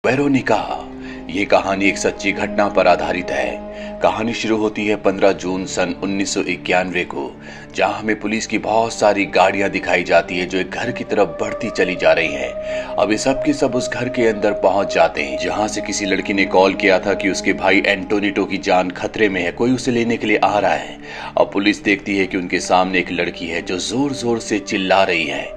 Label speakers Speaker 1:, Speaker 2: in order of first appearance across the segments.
Speaker 1: Veronica. ये कहानी एक सच्ची घटना पर आधारित है। कहानी शुरू होती है 15 जून सन 1991 को, जहां हमें पुलिस की बहुत सारी गाड़ियां दिखाई जाती है जो एक घर की तरफ बढ़ती चली जा रही है। अब ये सब के सब उस घर के अंदर पहुंच जाते हैं जहां से किसी लड़की ने कॉल किया था कि उसके भाई एंटोनिटो की जान खतरे में है, कोई उसे लेने के लिए आ रहा है। अब पुलिस देखती है कि उनके सामने एक लड़की है जो जोर जोर से चिल्ला रही है।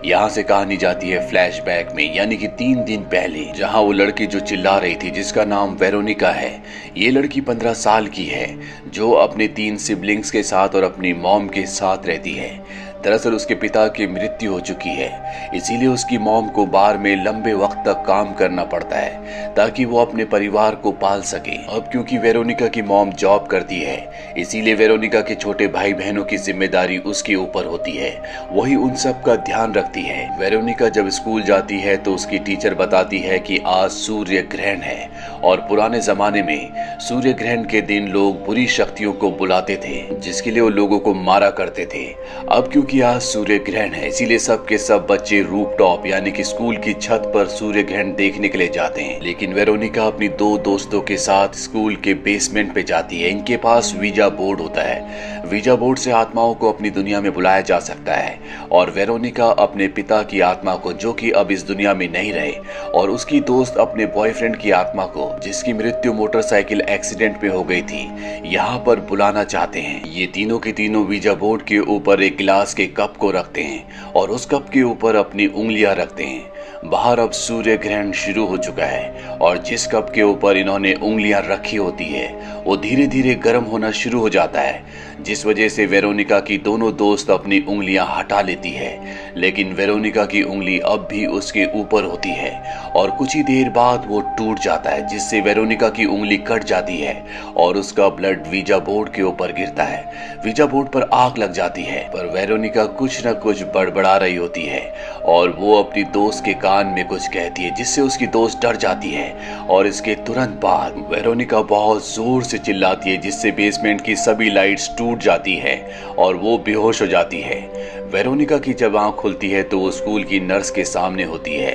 Speaker 1: यहाँ से कहानी जाती है फ्लैशबैक में, यानी कि 3 दिन पहले, जहां वो लड़की जो चिल्ला रही थी जिसका नाम वेरोनिका है। ये लड़की 15 साल की है जो अपने 3 सिबलिंग्स के साथ और अपनी मॉम के साथ रहती है। दरअसल उसके पिता की मृत्यु हो चुकी है, इसीलिए उसकी मॉम को बार में लंबे वक्त तक काम करना पड़ता है ताकि वो अपने परिवार को पाल सके। अब क्योंकि वेरोनिका की मॉम जॉब करती है, इसीलिए वेरोनिका के छोटे भाई बहनों की जिम्मेदारी उसके ऊपर होती है। वही उन सब का ध्यान रखती है। वेरोनिका जब स्कूल जाती है तो उसकी टीचर बताती है कि आज सूर्य ग्रहण है, और पुराने जमाने में सूर्य ग्रहण के दिन लोग बुरी शक्तियों को बुलाते थे, जिसके लिए वो लोगों को मारा करते थे। अब क्योंकि आज सूर्य ग्रहण है, इसीलिए सब के सब बच्चे रूफटॉप यानी कि स्कूल की छत पर सूर्य ग्रहण देखने के लिए जाते हैं। लेकिन वेरोनिका अपनी 2 दोस्तों के साथ स्कूल के बेसमेंट पे जाती है। इनके पास वीजा बोर्ड होता है। वीजा बोर्ड से आत्माओं को अपनी दुनिया में बुलाया जा सकता है, और वेरोनिका अपने पिता की आत्मा को, जो कि अब इस दुनिया में नहीं रहे, और उसकी दोस्त अपने बॉयफ्रेंड की आत्मा को, जिसकी मृत्यु मोटरसाइकिल एक्सीडेंट में हो गई थी, यहाँ पर बुलाना चाहते हैं। ये तीनों के तीनों वीजा बोर्ड के ऊपर एक गिलास के कप को रखते हैं और उस कप के ऊपर अपनी उंगलियां रखते हैं। बाहर अब सूर्य ग्रहण शुरू हो चुका है, और जिस कप के ऊपर इन्होंने उंगलियां रखी होती है वो धीरे धीरे गर्म होना शुरू हो जाता है, जिस वजह से वेरोनिका की दोनों दोस्त अपनी उंगलियां हटा लेती है। लेकिन वेरोनिका की उंगली अब भी उसके ऊपर होती है, और कुछ ही देर बाद वो टूट जाता है, जिससे वेरोनिका की उंगली कट जाती है और उसका ब्लड वीजा बोर्ड के ऊपर गिरता है। वीजा बोर्ड पर आग लग जाती है, पर वेरोनिका कुछ न कुछ बड़बड़ा रही होती है, और वो अपनी दोस्त के कान में कुछ कहती है, जिससे उसकी दोस्त डर जाती है। और इसके तुरंत बाद वेरोनिका बहुत जोर से चिल्लाती है, जिससे बेसमेंट की सभी लाइट्स टूट जाती है और वो बेहोश हो जाती है। वेरोनिका की जब आंख खुलती है तो वो स्कूल की नर्स के सामने होती है।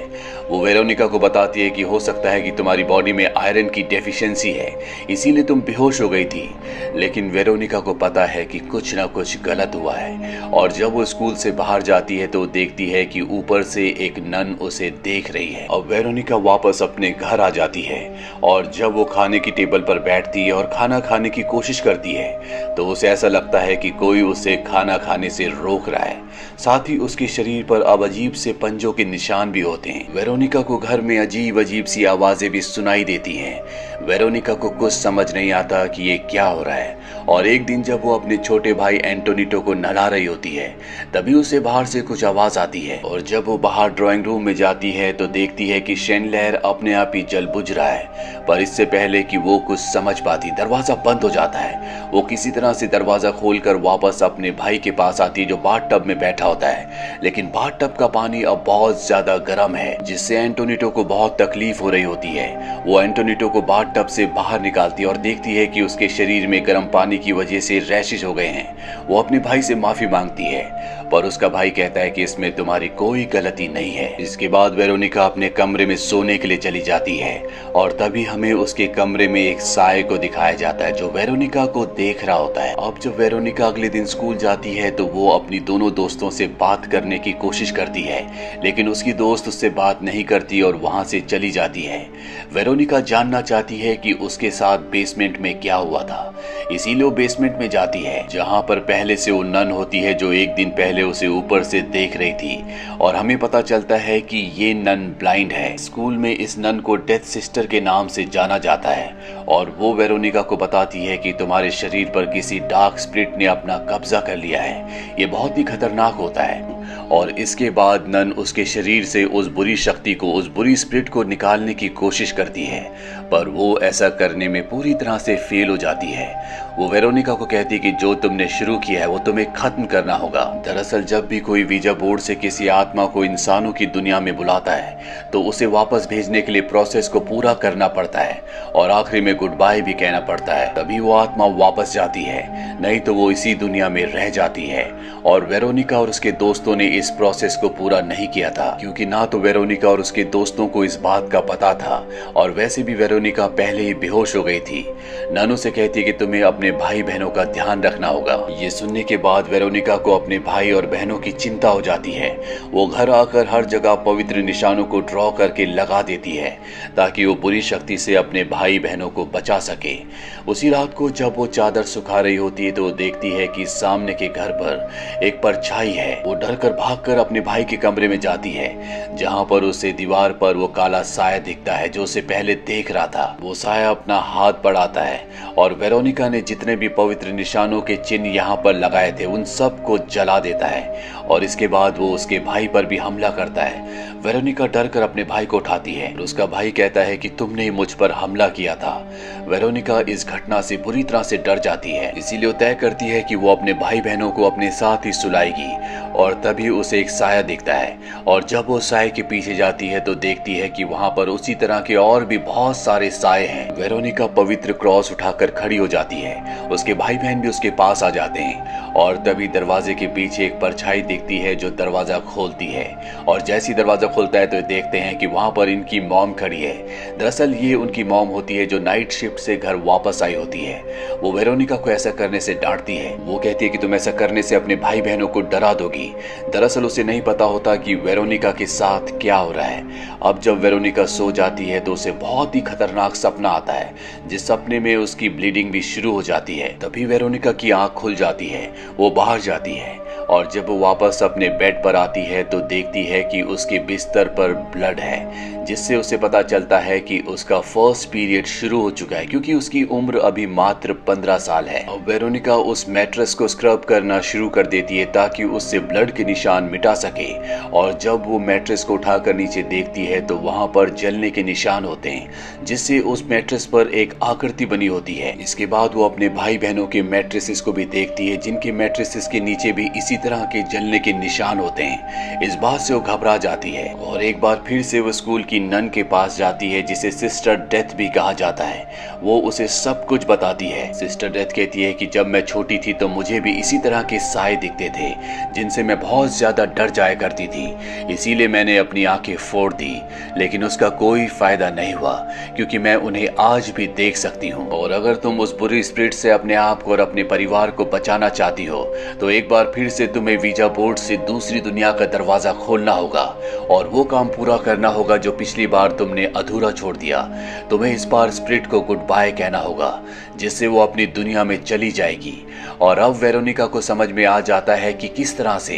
Speaker 1: वो वेरोनिका को बताती है कि हो सकता है कि तुम्हारी बॉडी में आयरन की डेफिशिएंसी है, इसीलिए तुम बेहोश हो गई थी। लेकिन वेरोनिका को पता है कि कुछ ना कुछ गलत हुआ है, और जब वो स्कूल से बाहर जाती है तो देखती है कि ऊपर से एक नन उसे देख रही है। अब वेरोनिका वापस अपने घर आ जाती है, और जब वो खाने की टेबल पर बैठती है और खाना खाने की कोशिश करती है तो उसे ऐसा लगता है कि कोई उसे खाना खाने से रोक रहा है। साथ ही उसके शरीर पर अब अजीब से पंजों के निशान भी होते हैं। वेरोनिका को घर में अजीब अजीब सी आवाजें भी सुनाई देती हैं। वेरोनिका को कुछ समझ नहीं आता कि ये क्या हो रहा है, और एक दिन जब वो अपने छोटे भाई एंटोनिटो को नहला रही होती है तभी उसे बाहर से कुछ आवाज आती है, और जब वो बाहर ड्राइंग रूम में जाती है तो देखती है कि शैंडलियर अपने आप ही जल बुझ रहा है। पर इससे पहले कि वो कुछ समझ पाती, दरवाजा बंद हो जाता है। वो किसी तरह से दरवाजा खोलकर वापस अपने भाई के पास आती है जो बाथटब में बैठा होता है। लेकिन बाथटब का पानी अब बहुत ज्यादा गर्म है, जिससे एंटोनिटो को बहुत तकलीफ हो रही होती है। वो एंटोनिटो को बाथटब से बाहर निकालती है और देखती है कि उसके शरीर में गर्म पानी की वजह से रैशेस हो गए हैं। वो अपने भाई से माफी मांगती है, पर उसका भाई कहता है कि इसमें तुम्हारी कोई गलती नहीं है। इसके बाद वेरोनिका अपने कमरे में सोने के लिए चली जाती है, और तभी हमें उसके कमरे में एक साए को दिखाया जाता है जो वेरोनिका को देख रहा होता है। अब जब वेरोनिका अगले दिन स्कूल जाती है तो वो अपनी दोनों दोस्तों से बात करने की कोशिश करती है, लेकिन उसकी दोस्त उससे बात नहीं करती और वहां से चली जाती है। वेरोनिका जानना चाहती है कि उसके साथ बेसमेंट में क्या हुआ था, इसीलिए वो बेसमेंट में जाती है, जहां पर पहले से वो नन होती है जो एक दिन पहले उसे ऊपर से देख रही थी। और हमें पता चलता है कि ये नन ब्लाइंड है। स्कूल में इस नन को डेथ सिस्टर के नाम से जाना जाता है, और वो वेरोनिका को बताती है कि तुम्हारे शरीर पर किसी डार्क स्पिरिट ने अपना कब्जा कर लिया है। ये बहुत ही खतरनाक होता है। और इसके बाद नन उसके शरीर से उस बुरी शक्ति को, उस बुरी स्पिरिट को निकालने की कोशिश करती है, पर वो ऐसा करने में पूरी तरह से फेल हो जाती है। वो वेरोनिका को कहती है कि जो तुमने शुरू किया है वो तुम्हें खत्म करना होगा। दरअसल दरअसल जब भी कोई वीजा बोर्ड से किसी आत्मा को इंसानों की दुनिया में बुलाता है तो उसे वापस भेजने के लिए प्रोसेस को पूरा करना पड़ता है और आखिरी में गुड बाय भी कहना पड़ता है, तभी वो आत्मा वापस जाती है, नहीं तो वो इसी दुनिया में रह जाती है। और वेरोनिका और उसके दोस्तों ने इस प्रोसेस को पूरा नहीं किया था, क्योंकि ना तो वेरोनिका और उसके दोस्तों को इस बात का पता था और वैसे भी वेरोनिका पहले ही बेहोश हो गई थी। नानू से कहती कि तुम्हें अपने भाई बहनों का ध्यान रखना होगा। ये सुनने के बाद वेरोनिका को अपने भाई और बहनों की चिंता हो जाती है। वो घर आकर हर जगह पवित्र निशानों को ड्रॉ करके लगा देती है ताकि वो बुरी शक्ति से अपने भाई बहनों को बचा सके। उसी रात को जब वो चादर सुखा रही होती है तो वो देखती है कि सामने के घर पर एक परछाई है। वो डर कर भागकर अपने भाई के कमरे में जाती है, जहां पर उसे दीवार पर वो काला साया दिखता है जो उसे पहले देख रहा था। वो साया अपना हाथ बढ़ाता है और वेरोनिका ने जितने भी पवित्र निशानों के चिन्ह यहाँ पर लगाए थे उन सब को जला देता है और इसके बाद वो उसके भाई पर भी हमला करता है। वेरोनिका डर कर अपने भाई को उठाती है और उसका भाई कहता है कि तुमने ही मुझ पर हमला किया था। वेरोनिका इस घटना से बुरी तरह से डर जाती है, इसीलिए वो तय करती है कि वो अपने भाई बहनों को अपने साथ ही सुलाएगी। और तभी उसे एक साया दिखता है और जब वो साये के पीछे जाती है तो देखती है कि वहां पर उसी तरह के और भी बहुत सारे साये हैं। वेरोनिका पवित्र क्रॉस उठाकर खड़ी हो जाती है, उसके भाई बहन भी उसके पास आ जाते हैं और तभी दरवाजे के पीछे एक परछाई दिखती है जो दरवाजा खोलती है और जैसी दरवाजा खोलता है तो देखते हैं कि वहां पर इनकी मॉम खड़ी है। दरअसल ये उनकी मॉम होती है जो नाइट शिफ्ट से घर वापस आई होती है। वो वेरोनिका को ऐसा करने से डांटती है। वो कहती है कि तुम ऐसा करने से अपने भाई बहनों को डरा दोगी। दरअसल उसे नहीं पता होता कि वेरोनिका के साथ क्या हो रहा है। अब जब वेरोनिका सो जाती है तो उसे बहुत ही खतरनाक सपना आता है, जिस सपने में उसकी ब्लीडिंग भी शुरू हो जाती है। तभी वेरोनिका की आंख खुल जाती है, वो बाहर जाती है और जब वो वापस अपने बेड पर आती है तो देखती है कि उसके बिस्तर पर ब्लड है, जिससे उसे पता चलता है कि उसका फर्स्ट पीरियड शुरू हो चुका है, क्योंकि उसकी उम्र अभी मात्र 15 साल है। और वेरोनिका उस मैट्रेस को स्क्रब करना शुरू कर देती है ताकि उससे ब्लड के निशान मिटा सके। और जब वो मैट्रेस को उठाकर नीचे देखती है तो वहां पर जलने के निशान होते हैं, जिससे उस मैट्रेस पर एक आकृति बनी होती है। इसके बाद वो अपने भाई बहनों के मैट्रेसेस को भी देखती है, जिनके मैट्रेसेस के नीचे भी इसी तरह के जलने के निशान होते हैं। इस बात से वो घबरा जाती है और एक बार फिर से वो स्कूल की नन के पास जाती है, जिसे सिस्टर डेथ भी कहा जाता है। वो उसे सब कुछ बताती है। सिस्टर डेथ कहती है कि जब मैं छोटी थी तो मुझे भी इसी तरह के साए दिखते थे, जिनसे मैं बहुत ज्यादा डर जाया करती थी, इसीलिए मैंने अपनी आंखें फोड़ दी, लेकिन उसका कोई फायदा नहीं हुआ क्योंकि मैं उन्हें आज भी देख सकती हूँ। और अगर तुम उस बुरी स्पिरिट से अपने आप को और अपने परिवार को बचाना चाहती हो तो एक बार फिर से तुम्हें वीजा बोर्ड से दूसरी दुनिया का दरवाजा खोलना होगा और वो काम पूरा करना होगा जो पिछली बार तुमने अधूरा छोड़ दिया। तुम्हें इस बार स्पिरिट को गुड बाय कहना होगा, जिससे वो अपनी दुनिया में चली जाएगी। और अब वेरोनिका को समझ में आ जाता है कि किस तरह से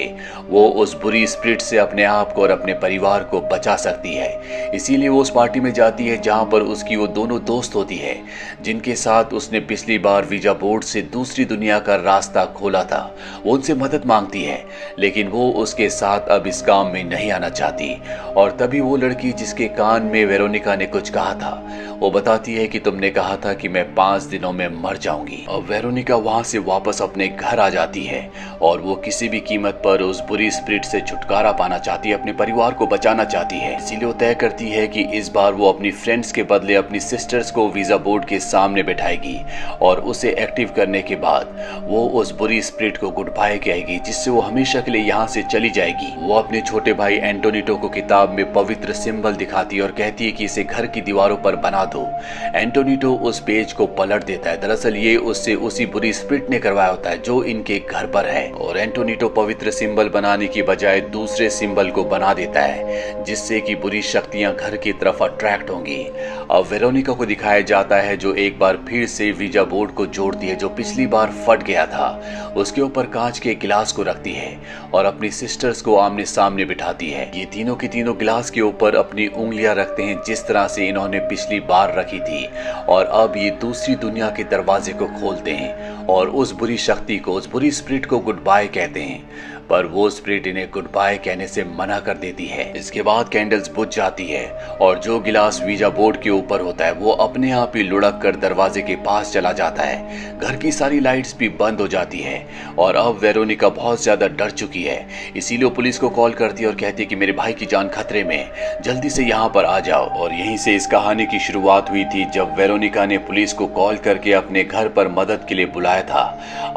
Speaker 1: वो उस बुरी स्पिरिट से अपने आप को और अपने परिवार को बचा सकती है। इसीलिए वो उस पार्टी में जाती है जहां पर उसकी वो दोनों दोस्त होती है, जिनके साथ उसने पिछली बार वीजा बोर्ड से दूसरी दुनिया का रास्ता खोला था। वो उनसे मदद मांगती है, लेकिन वो उसके साथ अब इस काम में नहीं आना चाहती। और तभी वो लड़की जिसके कान में वेरोनिका ने कुछ कहा था, वो बताती है कि तुमने कहा था कि मैं 5 दिनों में मर जाऊंगी। और वेरोनिका वहां से वापस अपने घर आ जाती है और वो किसी भी कीमत पर उस बुरी स्पिरिट से छुटकारा पाना चाहती है, अपने परिवार को बचाना चाहती है। इसीलिए वो तय करती है कि इस बार वो अपनी फ्रेंड्स के बदले अपनी सिस्टर्स को वीजा बोर्ड के सामने बैठाएगी और उसे एक्टिव करने के बाद वो उस बुरी स्पिरिट को गुड बाय कहेगी, जिससे वो हमेशा के लिए यहाँ से चली जाएगी। वो अपने छोटे भाई एंटोनिटो को किताब में पवित्र सिंबल दिखाती है और कहती है कि इसे घर की दीवारों पर बना दो। एंटोनिटो उस पेज को पलट देता है। दरअसल ये उससे उसी बुरी स्पिरिट ने करवाया होता है जो इनके घर पर है। और एंटोनिटो पवित्र सिंबल बनाने की बजाय दूसरे सिंबल को बना देता है, जिससे कि बुरी शक्तियां घर की तरफ अट्रैक्ट होंगी। अब वेरोनिका को दिखाया जाता है जो एक बार फिर से वीजा बोर्ड को जोड़ती है, जो पिछली बार फट गया था। उसके ऊपर कांच के गिलास को रखती है और अपनी सिस्टर्स को आमने सामने बिठाती है। ये तीनों की तीनों गिलास के ऊपर अपनी उंगलियां रखते हैं, जिस तरह से इन्होंने पिछली बार रखी थी। और अब ये दूसरी दुनिया के दरवाजे को खोलते हैं और उस बुरी शक्ति को, उस बुरी स्पिरिट को गुड बाय कहते हैं। पर वो स्पिरिट इन्हें गुड बाय कहने से मना कर देती है। इसके बाद कैंडल्स बुझ जाती है और जो गिलास वीजा बोर्ड के ऊपर होता है वो अपने आप ही लुढ़क कर दरवाजे के पास चला जाता है। घर की सारी लाइट्स भी बंद हो जाती है और अब वेरोनिका बहुत ज्यादा डर चुकी है, इसीलिए वो पुलिस को कॉल करती है और कहती है कि मेरे भाई की जान खतरे में, जल्दी से यहाँ पर आ जाओ। और यहीं से इस कहानी की शुरुआत हुई थी जब वेरोनिका ने पुलिस को कॉल करके अपने घर पर मदद के लिए बुलाया था।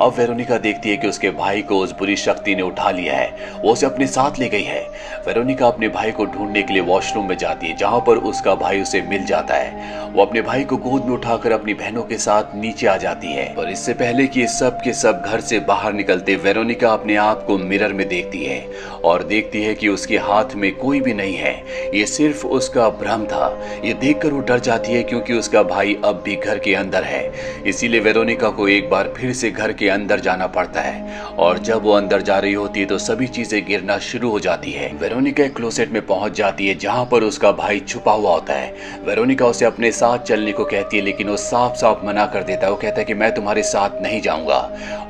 Speaker 1: अब वेरोनिका देखती है कि उसके भाई को उस बुरी शक्ति ने उठा लिया है, वो उसे अपने साथ ले गई है। वेरोनिका अपने भाई को ढूंढने के लिए वॉशरूम में जाती है जहां पर उसका भाई उसे मिल जाता है। वो अपने भाई को गोद में उठाकर अपनी बहनों के साथ नीचे आ जाती है। पर इससे पहले कि सब के सब घर से बाहर निकलते वेरोनिका अपने आप को मिरर में देखती है और देखती है कि उसके हाथ में कोई भी नहीं है, ये सिर्फ उसका भ्रम था। ये देखकर वो डर जाती है क्योंकि उसका भाई अब भी घर के अंदर है। इसीलिए वेरोनिका को एक बार फिर से घर के अंदर जाना पड़ता है और जब वो अंदर जा रही होती है तो सभी चीजें गिरना शुरू हो जाती है। वेरोनिका एक क्लोसेट में पहुंच जाती है जहां पर उसका भाई छुपा हुआ होता है। वेरोनिका उसे अपने साथ चलने को कहती है लेकिन वो साफ साफ मना कर देता है। वो कहता है कि मैं तुम्हारे साथ नहीं जाऊंगा।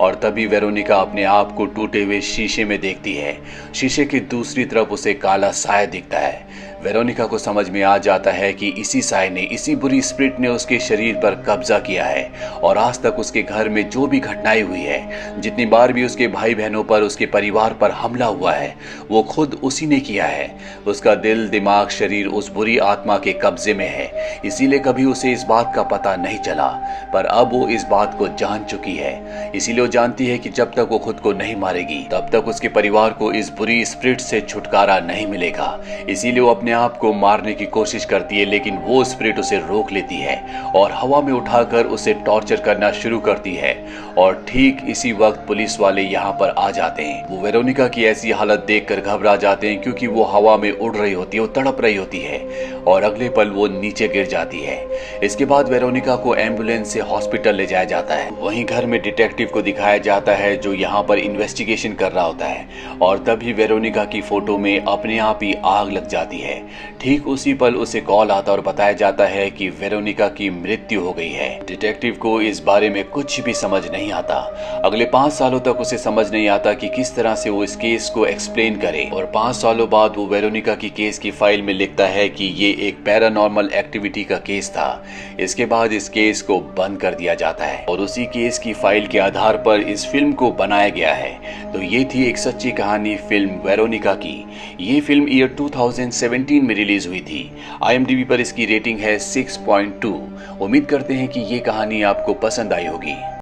Speaker 1: और तभी वेरोनिका अपने आप को टूटे हुए शीशे में देखती है। शीशे की दूसरी तरफ उसे काला साया दिखता है। वेरोनिका को समझ में आ जाता है कि इसी साय ने, इसी बुरी स्पिरिट ने उसके शरीर पर कब्जा किया है और आज तक उसके घर में जो भी घटनाएं हुई है, जितनी बार भी उसके भाई बहनों पर, उसके परिवार पर हमला हुआ है, वो खुद उसी ने किया है। उसका दिल, दिमाग, शरीर उस बुरी आत्मा के कब्जे में है, इसीलिए कभी उसे इस बात का पता नहीं चला। पर अब वो इस बात को जान चुकी है, इसीलिए वो जानती है कि जब तक वो खुद को नहीं मारेगी तब तक उसके परिवार को इस बुरी स्पिरिट से छुटकारा नहीं मिलेगा। इसीलिए वो अपने आप को मारने की कोशिश करती है लेकिन वो स्पिरिट उसे रोक लेती है और हवा में उठाकर उसे टॉर्चर करना शुरू करती है। और ठीक इसी वक्त पुलिस वाले यहाँ पर आ जाते हैं। वो वेरोनिका की ऐसी हालत देखकर घबरा जाते हैं क्योंकि वो हवा में उड़ रही होती है, वो तड़प रही होती है और अगले पल वो नीचे गिर जाती है। इसके बाद वेरोनिका को एम्बुलेंस से हॉस्पिटल ले जाया जाता है। वहीं घर में डिटेक्टिव को दिखाया जाता है जो यहाँ पर इन्वेस्टिगेशन कर रहा होता है और तभी वेरोनिका की फोटो में अपने आप ही आग लग जाती है। ठीक उसी पल उसे कॉल आता और बताया जाता है कि वेरोनिका की मृत्यु हो गई है। डिटेक्टिव को इस बारे में कुछ भी समझ नहीं आता। अगले 5 सालों तक उसे समझ नहीं आता कि किस तरह से वो इस केस को एक्सप्लेन करे और 5 सालों बाद वो वेरोनिका की केस की फाइल में लिखता है कि ये एक पैरानॉर्मल एक्टिविटी का केस था। इसके बाद इस केस को बंद कर दिया जाता है और उसी केस की फाइल के आधार पर इस फिल्म को बनाया गया है। तो ये थी एक सच्ची कहानी फिल्म वेरोनिका की। ये फिल्म ईयर 2017 में रिलीज हुई थी। IMDb पर इसकी रेटिंग है 6.2। उम्मीद करते हैं कि ये कहानी आपको पसंद आई होगी।